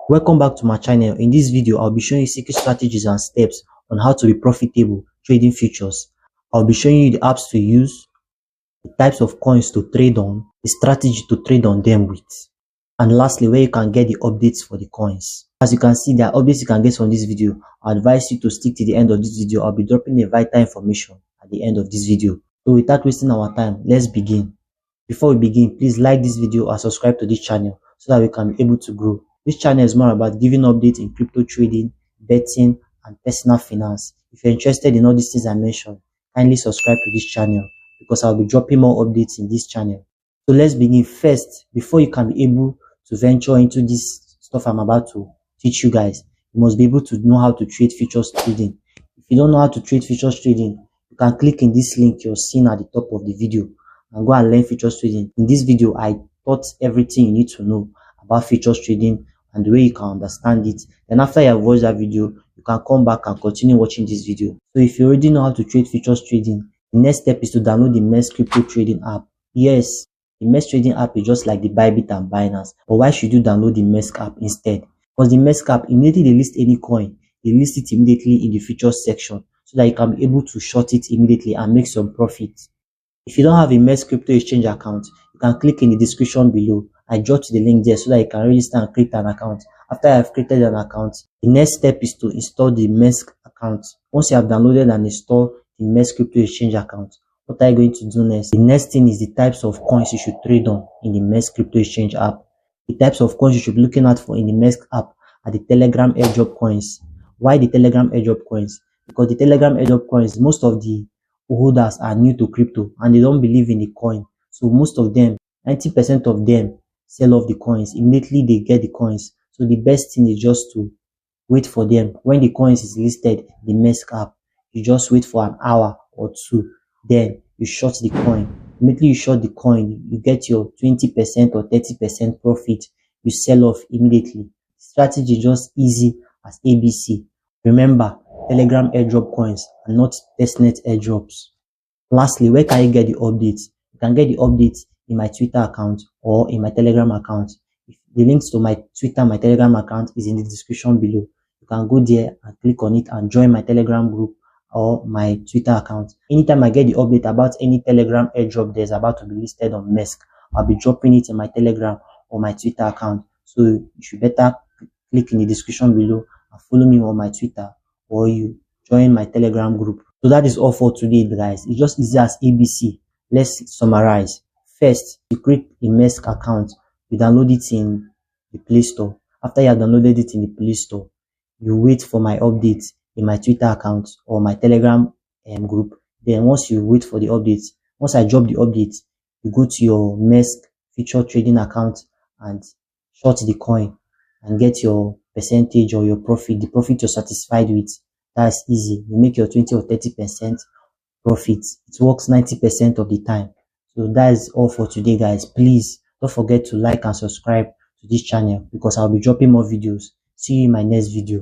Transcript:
Welcome back to my channel. In this video, I'll be showing you secret strategies and steps on how to be profitable trading futures. I'll be showing you the apps to use, the types of coins to trade on, the strategy to trade on them with, and lastly, where you can get the updates for the coins. As you can see, there are updates you can get from this video. I advise you to stick to the end of this video. I'll be dropping the vital information at the end of this video. So without wasting our time, let's begin. Before we begin, please like this video and subscribe to this channel so that we can be able to grow. This channel is more about giving updates in crypto trading, betting, and personal finance. If you're interested in all these things I mentioned, kindly subscribe to this channel because I'll be dropping more updates in this channel. So let's begin. First, before you can be able to venture into this stuff I'm about to teach you guys, you must be able to know how to trade futures trading. If you don't know how to trade futures trading, you can click in this link you're seeing at the top of the video and go and learn futures trading. In this video, I taught everything you need to know about futures trading and the way you can understand it. Then after you have watched that video, you can come back and continue watching this video. So if you already know how to trade futures trading, the next step is to download the Mexc crypto trading app. Yes, the Mexc trading app is just like the Bybit and Binance, but why should you download the Mexc app instead? Because the Mexc app, immediately they list any coin, they list it immediately in the futures section so that you can be able to short it immediately and make some profit. If you don't have a Mexc crypto exchange account, you can click in the description below. I dropped the link there so that you can register and create an account. After I have created an account, the next step is to install the Mexc account. Once you have downloaded and installed the Mexc crypto exchange account, what are you going to do next? The next thing is the types of coins you should trade on in the Mexc crypto exchange app. The types of coins you should be looking at for in the Mexc app are the Telegram airdrop coins. Why the Telegram airdrop coins? Because the Telegram airdrop coins, most of the holders are new to crypto and they don't believe in the coin. So most of them, 90% of them, sell off the coins. Immediately they get the coins. So the best thing is just to wait for them. When the coins is listed in the Mexc app, you just wait for an hour or two. Then you short the coin. Immediately you short the coin, you get your 20% or 30% profit. You sell off immediately. Strategy is just easy as ABC. Remember, Telegram airdrop coins and not testnet airdrops. Lastly, where can you get the updates? You can get the updates in my Twitter account or in my Telegram account. The links to my Twitter, my Telegram account is in the description below. You can go there and click on it and join my Telegram group or my Twitter account. Anytime I get the update about any Telegram airdrop that's about to be listed on Mexc, I'll be dropping it in my Telegram or my Twitter account. So you should better click in the description below and follow me on my Twitter or you join my Telegram group. So that is all for today, guys. It's just easy as ABC. Let's summarize. First, you create a Mexc account. You download it in the Play Store. After you have downloaded it in the Play Store, you wait for my updates in my Twitter account or my Telegram group. Then once you wait for the updates, once I drop the updates, you go to your Mexc future trading account and short the coin and get your percentage or your profit, the profit you're satisfied with. That's easy. You make your 20 or 30% profit. It works 90% of the time. So that is all for today, guys. Please don't forget to like and subscribe to this channel because I'll be dropping more videos. See you in my next video.